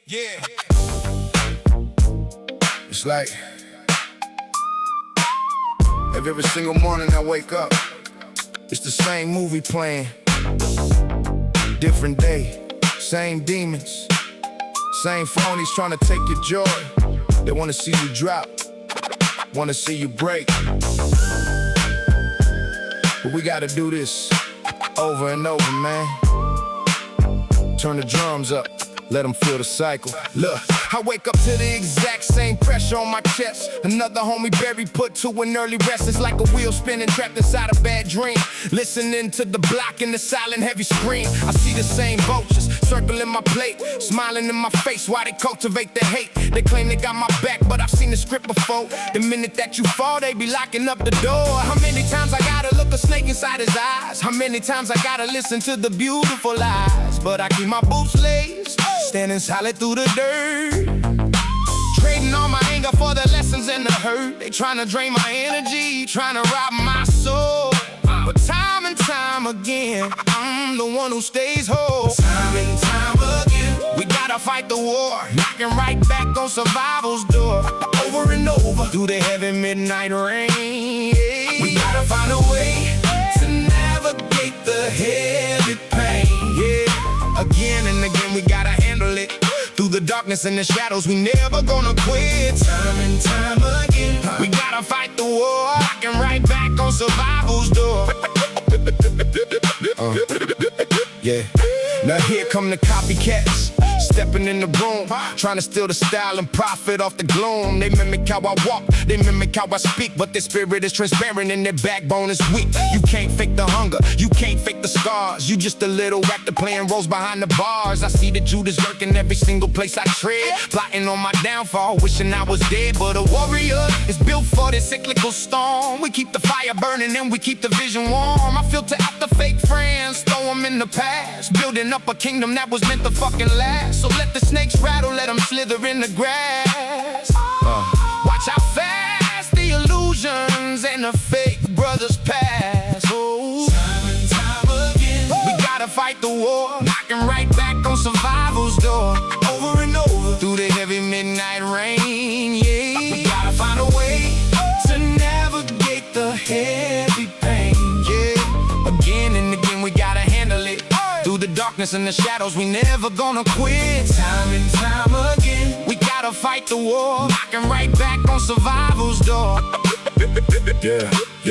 Yeah. It's like every single morning I wake up, it's the same movie playing. Different day, same demons, same phonies trying to take your joy. They wanna see you drop, wanna see you break. But we gotta do this over and over, man. Turn the drums up, let them feel the cycle. Look, I wake up to the exact same pressure on my chest. Another homie buried, put to an early rest. It's like a wheel spinning, trapped inside a bad dream. Listening to the block and the silent heavy scream. I see the same vultures circling my plate, smiling in my face while they cultivate the hate. They claim they got my back, but I've seen the script before. The minute that you fall, they be locking up the door. How many times I gotta look a snake inside his eyes? How many times I gotta listen to the beautiful lies? But I keep my boots laced, standing solid through the dirt. Trading all my anger for the lessons and the hurt. They tryna drain my energy, tryna rob my soul. But time and time again, I'm the one who stays whole. Time and time again, we gotta fight the war, knocking right back on survival's door. Over and over, through the heavy midnight rain. We gotta find a way to navigate the heavy pain. Yeah, again and again we gotta handle it. Through the darkness and the shadows, we never gonna quit. Time and time again, we gotta fight the war, knocking right back on survival's door. Yeah. Now here come the copycats, stepping in the room, trying to steal the style and profit off the gloom. They mimic how I walk, they mimic how I speak, but their spirit is transparent and their backbone is weak. You can't fake the hunger, you can't fake the scars. You just a little actor playing roles behind the bars. I see the Judas lurking every single place I tread, plotting on my downfall, wishing I was dead. But a warrior is built for this cyclical storm. We keep the fire burning and we keep the vision warm. I filter out the fake friends, throw them in the past, building up a kingdom that was meant to fucking last. So let the snakes rattle, let them slither in the grass. Watch how fast the illusions and the fake brothers pass. Oh, time and time again, we gotta fight the war, knocking right back on survival's door. Over and over, through the heavy midnight rain. Yeah, we gotta find a way to navigate the heavy pain. Yeah, again and again we gotta handle it. Through the darkness and the shadows, we never gonna quit. Time and time again, we gotta fight the war, knocking right back on survival's door. Yeah.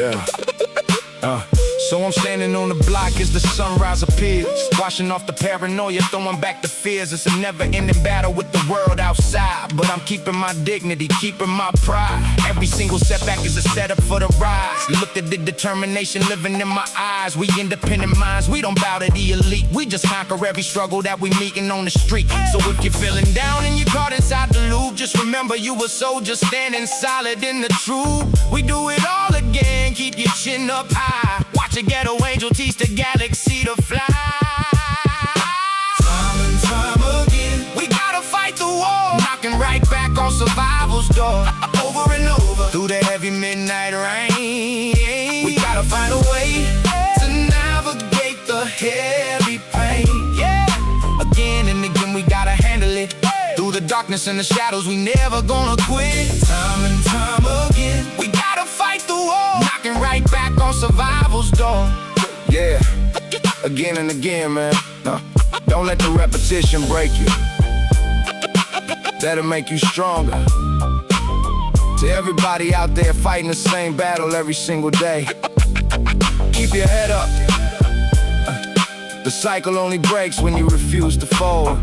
So I'm standing on the block as the sunrise appears, washing off the paranoia, throwing back the fears. It's a never-ending battle with the world outside, but I'm keeping my dignity, keeping my pride. Every single setback is a setup for the rise. Look at the determination living in my eyes. We independent minds, we don't bow to the elite. We just conquer every struggle that we meeting on the street. So if you're feeling down and you're caught inside the loop, just remember you a soldier standing solid in the truth. We do it all again, keep your chin up high. Watch a ghetto angel teach the galaxy to fly. Time and time again, we gotta fight the war, knocking right back on survival's door. Over and over, through the heavy midnight rain. We gotta find a way to navigate the heavy pain. Yeah, again and again we gotta handle it. Through the darkness and the shadows, we never gonna quit. Time and time again, we gotta fight the war, knocking right back on survival's door. Yeah, again and again, man. Don't let the repetition break you. That'll make you stronger. To everybody out there fighting the same battle every single day, keep your head up. The cycle only breaks when you refuse to fold.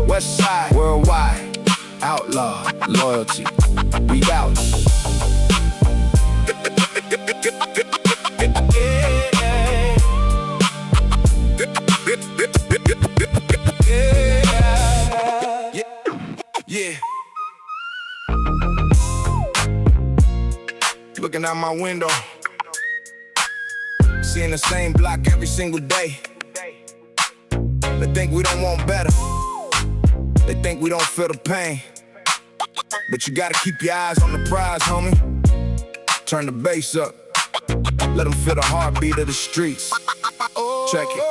West side, worldwide, outlaw, loyalty, we out. Yeah. Looking out my window, seeing the same block every single day. They think we don't want better, they think we don't feel the pain. But you gotta keep your eyes on the prize, homie. Turn the bass up, let them feel the heartbeat of the streets. Check it.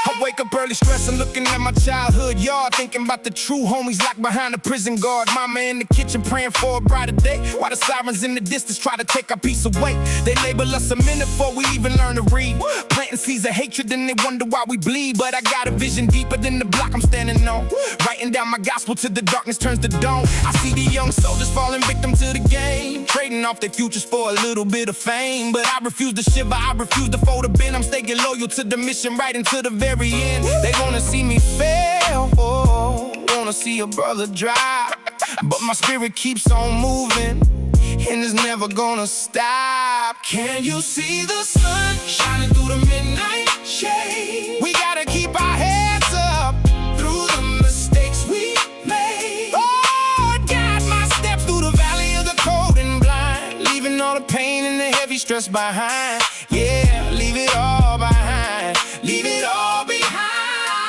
I wake wake up early stressing, looking at my childhood yard, thinking about the true homies locked behind the prison guard. Mama in the kitchen praying for a brighter day, while the sirens in the distance try to take our peace away. They label us a minute before we even learn to read, planting seeds of hatred and they wonder why we bleed. But I got a vision deeper than the block I'm standing on, writing down my gospel till the darkness turns to dawn. I see the young soldiers falling victim to the game, trading off their futures for a little bit of fame. But I refuse to shiver, I refuse to fold a bin. I'm staying loyal to the mission right into the very end. They wanna see me fail, oh, wanna see a brother die, but my spirit keeps on moving, and it's never gonna stop. Can you see the sun shining through the midnight shade? We gotta keep our heads up through the mistakes we made. Lord, guide my steps through the valley of the cold and blind, leaving all the pain and the heavy stress behind. Yeah, leave it all behind, leave it all behind.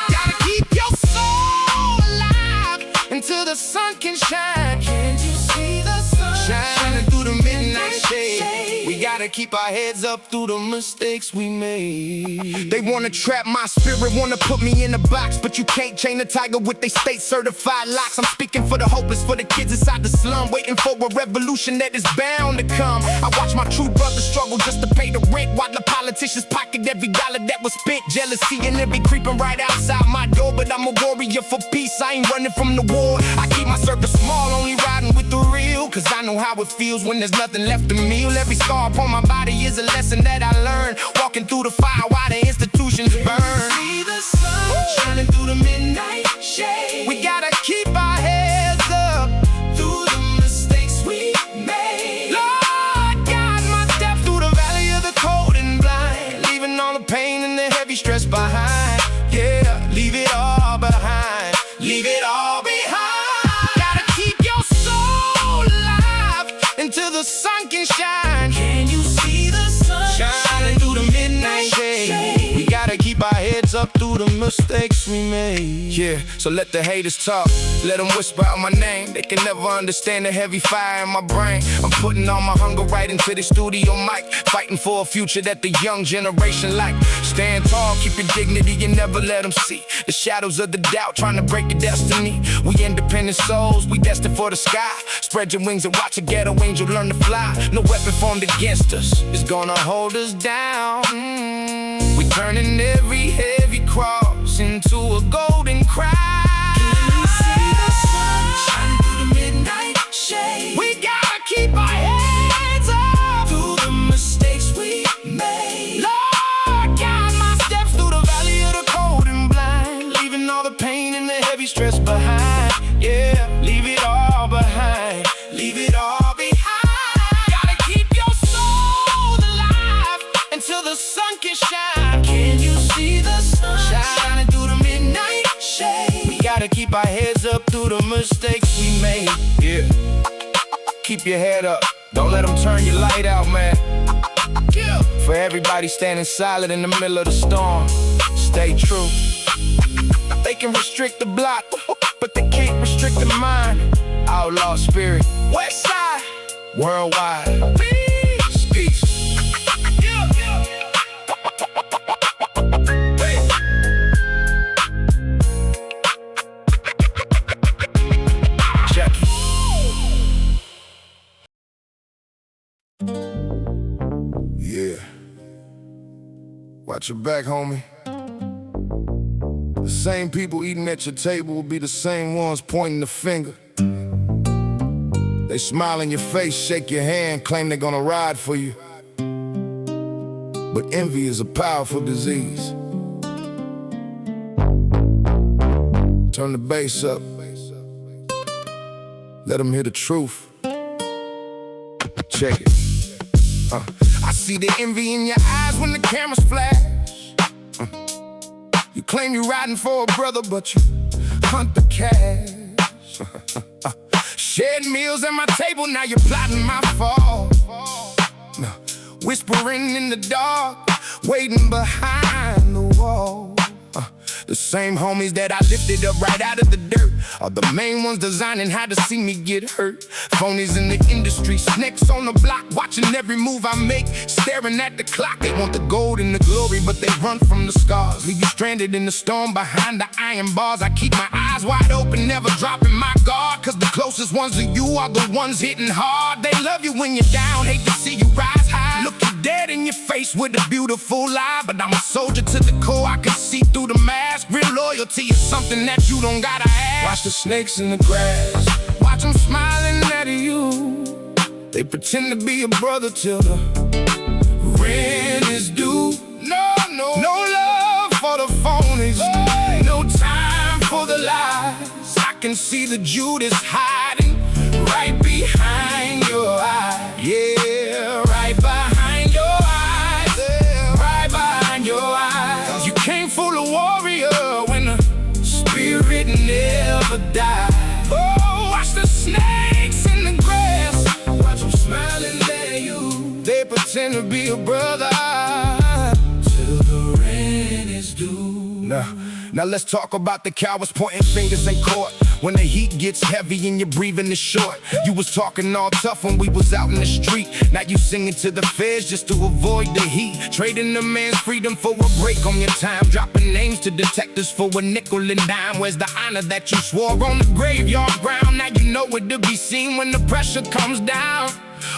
Gotta keep your soul alive until the sun can shine. Can you see the sun shining through the midnight shade? We gotta keep our heads up through the mistakes we made. They wanna trap my spirit, wanna put me in a box, but you can't chain a tiger with they state certified locks. I'm speaking for the hopeless, for the kids inside the slum, waiting for a revolution that is bound to come. I watch my true brothers struggle just to pay the rent, while the politicians pocket every dollar that was spent. Jealousy and envy creeping right outside my door, but I'm a warrior for peace, I ain't running from the war. I keep my circle small, only riding with the real, cause I know how it feels when there's nothing left to meal. Every scar upon my body is a lesson that I learned, walking through the fire while the institutions burn. See the sun shining through the midnight shade. We gotta keep our heads up through the mistakes we made. Lord, guide my steps through the valley of the cold and blind, leaving all the pain and the heavy stress behind. Yeah, leave it all behind, leave it all behind. Gotta keep your soul alive until the sun can shine. Can you see the sun shining through the midnight shade? We gotta keep our heads up through the mistakes we made. Yeah, so let the haters talk, let them whisper out my name. They can never understand the heavy fire in my brain. I'm putting all my hunger right into the studio mic, fighting for a future that the young generation like. Stand tall, keep your dignity and never let them see the shadows of the doubt trying to break your destiny. We independent souls, we destined for the sky. Spread your wings and watch a ghetto angel learn to fly. No weapon formed against us is gonna hold us down. We turning every heavy cross into a golden crown. Can you see the sun shining through the midnight shade? We gotta keep our heads up through the mistakes we made. Lord, guide my steps through the valley of the cold and blind, leaving all the pain and the heavy stress behind. Yeah, leave it all behind, leave it all behind. Gotta keep your soul alive until the sun can shine. Can you see the sun shining through the midnight shade? We gotta keep our heads up through the mistakes we made. Yeah, keep your head up, don't let them turn your light out, man. Yeah. For everybody standing silent in the middle of the storm, stay true. They can restrict the block, but they can't restrict the mind. Outlaw spirit, west side, worldwide. Peace, peace. Yeah, yeah. Check it. Yeah. Watch your back, homie. The same people eating at your table will be the same ones pointing the finger. They smile in your face, shake your hand, claim they're gonna ride for you. But envy is a powerful disease. Turn the bass up. Let them hear the truth. Check it. I see the envy in your eyes when the cameras flash. You claim you're riding for a brother, but you hunt the cash. Shared meals at my table, now you're plotting my fall. Whispering in the dark, waiting behind the wall. The same homies that I lifted up right out of the dirt are the main ones designing how to see me get hurt. Phonies in the industry, snakes on the block, watching every move I make, staring at the clock. They want the gold and the glory, but they run from the scars. Leave you stranded in the storm behind the iron bars. I keep my eyes wide open, never dropping my guard, cause the closest ones to you are the ones hitting hard. They love you when you're down, hate to see you rise high. Look you dead in your face with a beautiful lie, but I'm a soldier to the core, I can see through the mask. Real loyalty is something that you don't gotta ask. Watch the snakes in the grass, watch them smiling at you. They pretend to be a brother till the rent is due. No love for the phonies, no time for the lies. I can see the Judas hiding right behind your eyes. Yeah, right behind your eyes. Yeah, right behind your eyes. You can't fool a warrior when the spirit never dies. Oh, watch the snakes in the grass, watch them smiling at you. They pretend to be a brother till the rent is due. Now let's talk about the cowards pointing fingers in court. When the heat gets heavy and your breathing is short. You was talking all tough when we was out in the street. Now you singing to the feds just to avoid the heat. Trading a man's freedom for a break on your time. Dropping names to detectives for a nickel and dime. Where's the honor that you swore on the graveyard ground? Now you know it to be seen when the pressure comes down.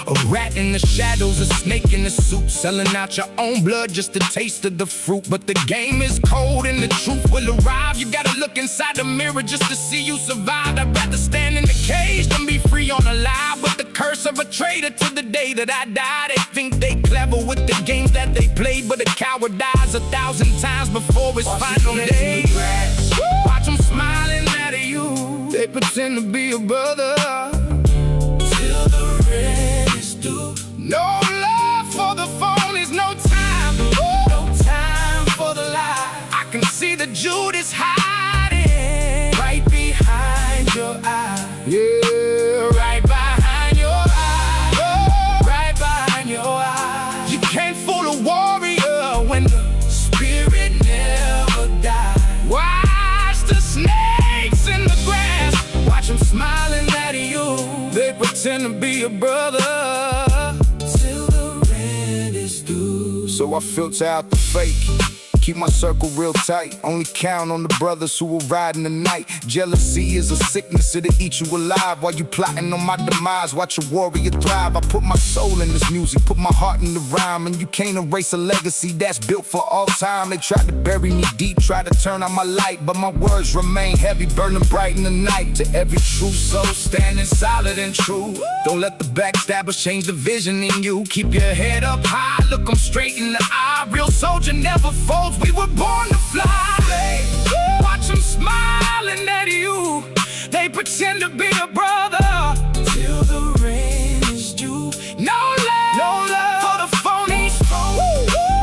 A rat in the shadows, a snake in the suit, selling out your own blood just to taste of the fruit. But the game is cold and the truth will arrive. You gotta look inside the mirror just to see you survive. I'd rather stand in the cage than be free on a lie. But the curse of a traitor to the day that I die. They think they clever with the games that they played, but a coward dies 1,000 times before his final day. Watch them smiling at you. They pretend to be a brother till the rent is due. No love for the phonies, no time, no time for the lie. I can see the Judas hiding right behind your eye. Yeah, right behind your eye. Oh, right behind your eye. You can't fool a warrior when the spirit never dies. Watch the snakes in the grass, watch them smiling at you. They pretend to be a brother till the rent is due. So I filter out the fake, keep my circle real tight. Only count on the brothers who will ride in the night. Jealousy is a sickness, it'll eat you alive. While you plotting on my demise, watch a warrior thrive. I put my soul in this music, put my heart in the rhyme. And you can't erase a legacy that's built for all time. They tried to bury me deep, try to turn on my light, but my words remain heavy, burning bright in the night. To every true soul standing solid and true. Don't let the backstabbers change the vision in you. Keep your head up high, look them straight in the eye. Real soldier never folds, we were born to fly. Watch them smiling at you. They pretend to be a brother till the rent is due. No love for the phonies,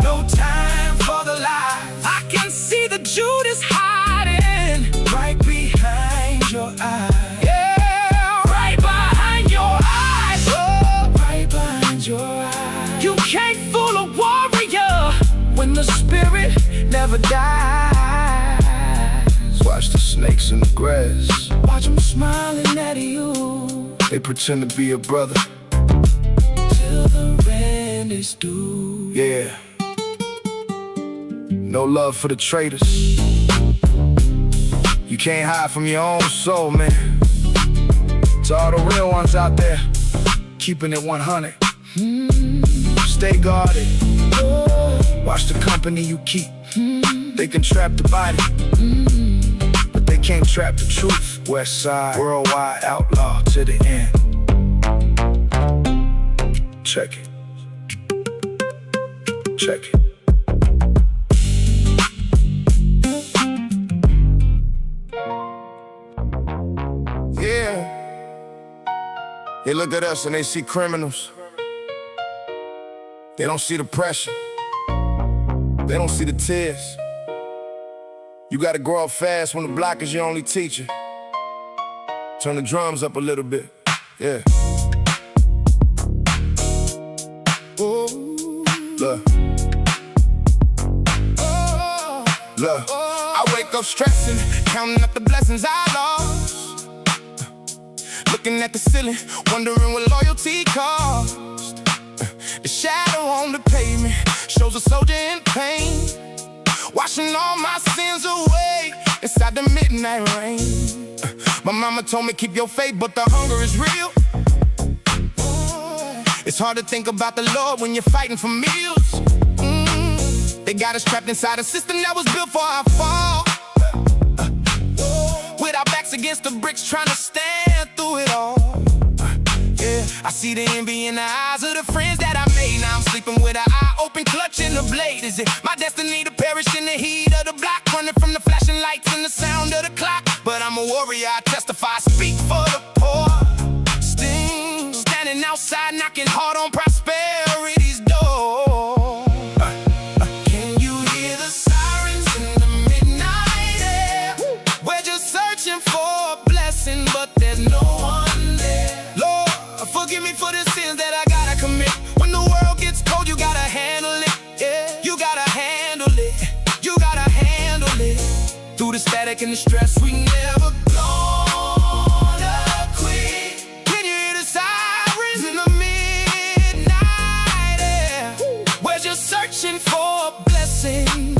no time for the lies. I can see the Judas hiding right behind your eyes. Yeah, right behind your eyes. Oh, right behind your eyes. You can't fool a warrior when the spirit never dies. Watch the snakes in the grass, watch them smiling at you. They pretend to be a brother till the rent is due. Yeah, no love for the traitors. You can't hide from your own soul, man. To all the real ones out there, keeping it 100. Stay guarded. Watch the company you keep. They can trap the body, but they can't trap the truth. West side, worldwide outlaw to the end. Check it. Check it. Yeah. They look at us and they see criminals. They don't see the pressure. They don't see the tears. You gotta grow up fast when the block is your only teacher. Turn the drums up a little bit, yeah. Ooh. Look. Look. I wake up stressing, counting up the blessings I lost. Looking at the ceiling, wondering what loyalty cost. The shadow on the pavement shows a soldier in pain, washing all my sins away inside the midnight rain. My mama told me keep your faith, but the hunger is real. It's hard to think about the Lord when you're fighting for meals. They got us trapped inside a system that was built for our fall. With our backs against the bricks, trying to stand through it all. Yeah, I see the envy in the eyes of the friends that I made. Now I'm sleeping with an eye open, clutching the blade. Is it my destiny to perish in the heat of the block, running from the flashing lights and the sound of the clock? But I'm a warrior, I testify, speak for the poor. Standing outside, knocking hard on prosperity's door. Can you hear the sirens in the midnight air? We're just searching for a blessing, but there's no one there. Lord, forgive me for the sins that I gotta commit. When the world gets cold, you gotta handle it. Yeah, you gotta handle it. You gotta handle it. Through the static and the stress, we never gonna quit. Can you hear the sirens in the midnight air? We're just searching for a blessing,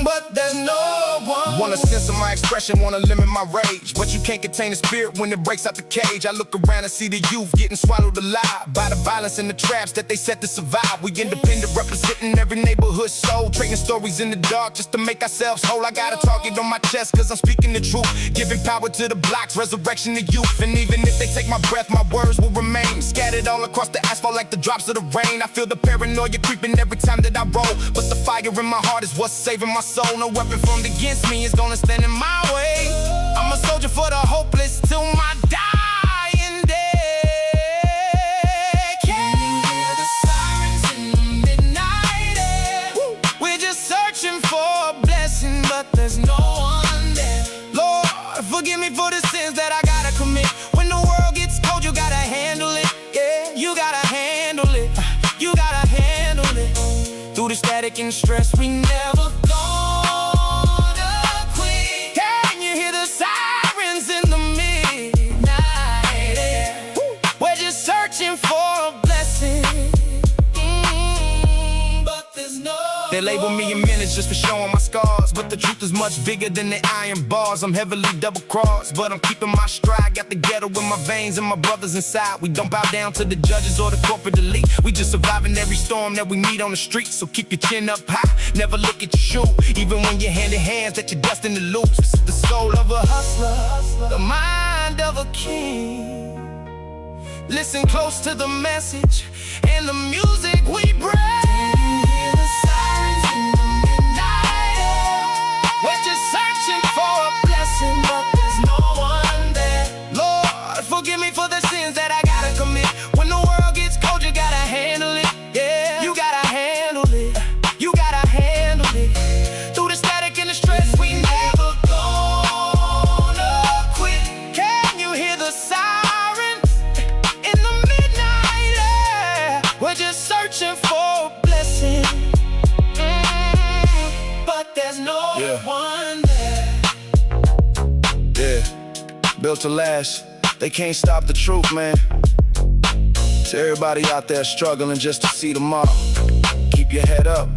but there's no one. Wanna censor my expression, wanna limit my rage, but you can't contain the spirit when it breaks out the cage. I look around and see the youth getting swallowed alive by the violence and the traps that they set to survive. We independent, representing every neighborhood soul, trading stories in the dark just to make ourselves whole. I got a target on my chest cause I'm speaking the truth, giving power to the blocks, resurrection to youth. And even if they take my breath, my words will remain scattered all across the asphalt like the drops of the rain. I feel the paranoia creeping every time that I roll, but the fire in my heart is what's saving my soul. No weapon formed against me is gonna stand in my way. I'm a soldier for the hopeless till my dying day. Can you hear the sirens in the midnight air? We're just searching for a blessing, but there's no one there. Lord, forgive me for the sins that I gotta commit. When the world gets cold, you gotta handle it. Yeah, you gotta handle it. You gotta handle it. Through the static and stress, we never gonna quit. Can you hear the sirens in the midnight air? We're just searching for a blessing, but there's no. They label me a menace just for showing my scars, but the truth is much bigger than the iron bars. I'm heavily double-crossed, but I'm keeping my stride. Got the ghetto in my veins and my brothers inside. We don't bow down to the judges or the corporate elite. We just surviving every storm that we meet on the street. So keep your chin up high, never look at your shoe, even when you're handing hands that you're destined to lose. The soul of a hustler, the mind of a king. Listen close to the message and the music we bring. We're just searching for a blessing, but there's no one there. Lord, forgive me for the sins that I gotta commit. When the world gets cold, you gotta handle it. Yeah, you gotta handle it. You gotta handle it. Through the static and the stress, we never gonna quit. Can you hear the sirens in the midnight air? We're just searching for a blessing, but there's no one there. Yeah, built to last. They can't stop the truth, man. To everybody out there struggling just to see tomorrow, keep your head up.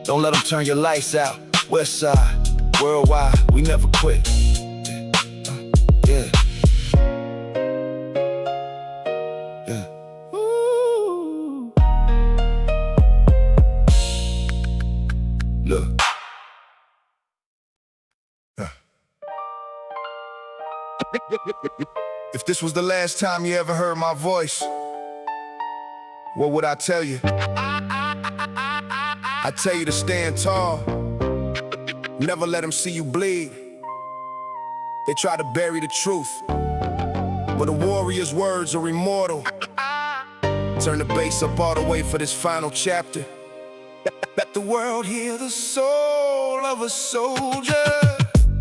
Don't let them turn your lights out. West side, worldwide, we never quit. Yeah. Yeah. Ooh. Look. If this was the last time you ever heard my voice, what would I tell you? I tell you to stand tall. Never let them see you bleed. They try to bury the truth, but a warrior's words are immortal. Turn the bass up all the way for this final chapter. Let the world hear the soul of a soldier.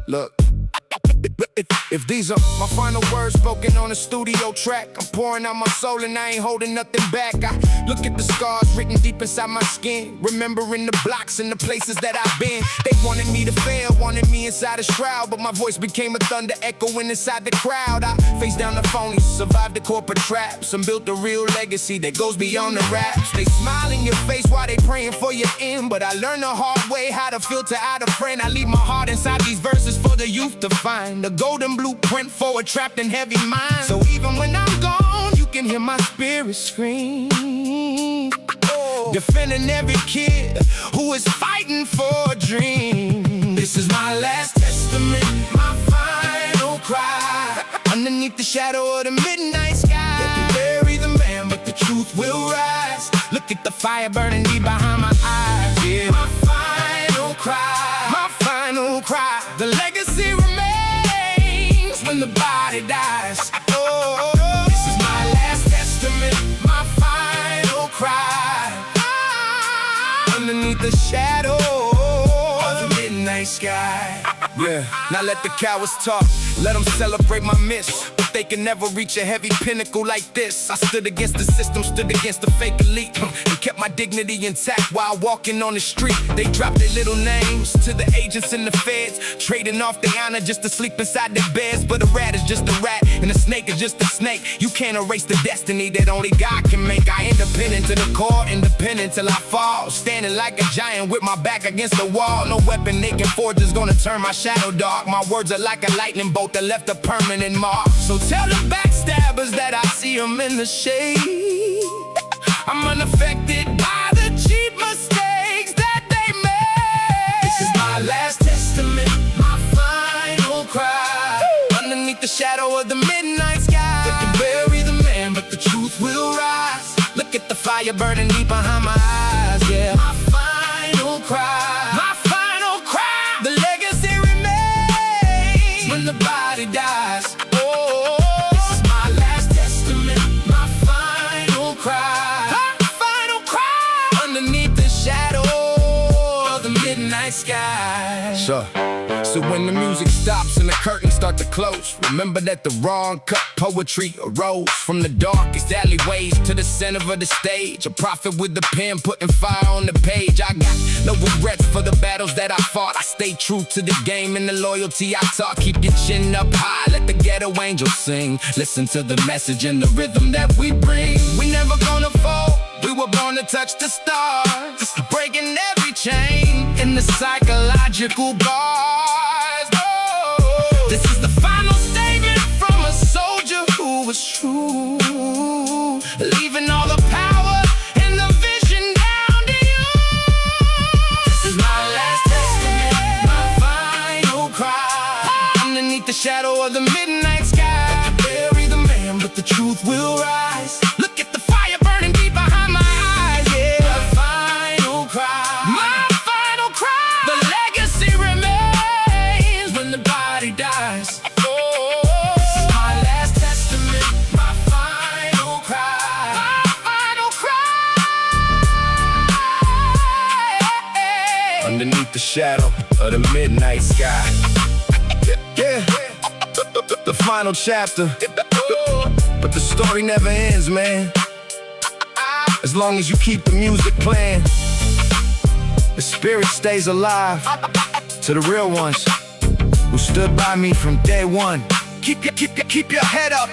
Look. If these are my final words spoken on a studio track, I'm pouring out my soul and I ain't holding nothing back. I look at the scars written deep inside my skin, remembering the blocks and the places that I've been. They wanted me to fail, wanted me inside a shroud, but my voice became a thunder echoing inside the crowd. I faced down the phonies, survived the corporate traps, and built a real legacy that goes beyond the raps. They smile in your face while they praying for your end, but I learned the hard way how to filter out a friend. I leave my heart inside these verses for the youth to find, the golden blueprint for a trapped and heavy mind. So even when I'm gone, you can hear my spirit scream, defending every kid who is fighting for a dream. This is my last testament, my final cry. Underneath the shadow of the midnight sky, they can bury the man, but the truth will rise. Look at the fire burning deep behind my eyes. Yeah, my final cry, my final cry. The legacy remains when the body dies. Oh, this is my last testament, my final cry. Underneath the shadow of the midnight sky. Yeah, now let the cowards talk, let them celebrate my miss, but they can never reach a heavy pinnacle like this. I stood against the system, stood against the fake elite, and kept my dignity intact while walking on the street. They dropped their little names to the agents and the feds, trading off their honor just to sleep inside their beds. But a rat is just a rat, and a snake is just a snake. You can't erase the destiny that only God can make. I independent to the core, independent till I fall, standing like a giant with my back against the wall. No weapon they can forge is gonna turn my shadow dark. My words are like a lightning bolt that left a permanent mark. So tell the backstabbers that I see them in the shade. I'm unaffected by the cheap mistakes that they made. This is my last testament, my final cry. Underneath the shadow of the midnight sky, they can bury the man, but the truth will rise. Look at the fire burning deep behind my eyes. Yeah, my final cry, my final cry. The legacy remains when the body dies. Oh, this is my last testament, my final cry, my final cry. Underneath the shadow of the midnight sky. So when the music stops and the curtains start to close, remember that the raw uncut poetry arose from the darkest alleyways to the center of the stage. A prophet with the pen putting fire on the page. I got no regrets for the battles that I fought. I stay true to the game and the loyalty I taught. Keep your chin up high, let the ghetto angels sing. Listen to the message and the rhythm that we bring. We never gonna fall, we were born to touch the stars, breaking every chain in the psychological bars. Oh, this is the final statement from a soldier who was true, leaving all the power and the vision down to you. This is my last testament, my final cry. Underneath the shadow of the midnight sky, they can bury the man, but the truth will rise. Look at the fire burning deep behind my eyes. Yeah, the final cry, my final cry. The legacy remains when the body dies. Oh, this is my last testament, my final cry, my final cry. Underneath the shadow of the midnight sky. Yeah, the final chapter, but the story never ends, man. As long as you keep the music playing, the spirit stays alive. To the real ones who stood by me from day one, keep your head up,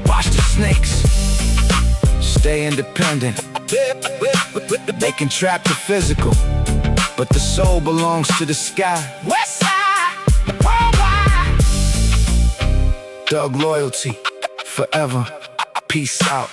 watch the snakes, stay independent. They can trap the physical, but the soul belongs to the sky. West side, worldwide. Doug loyalty, forever. Peace out.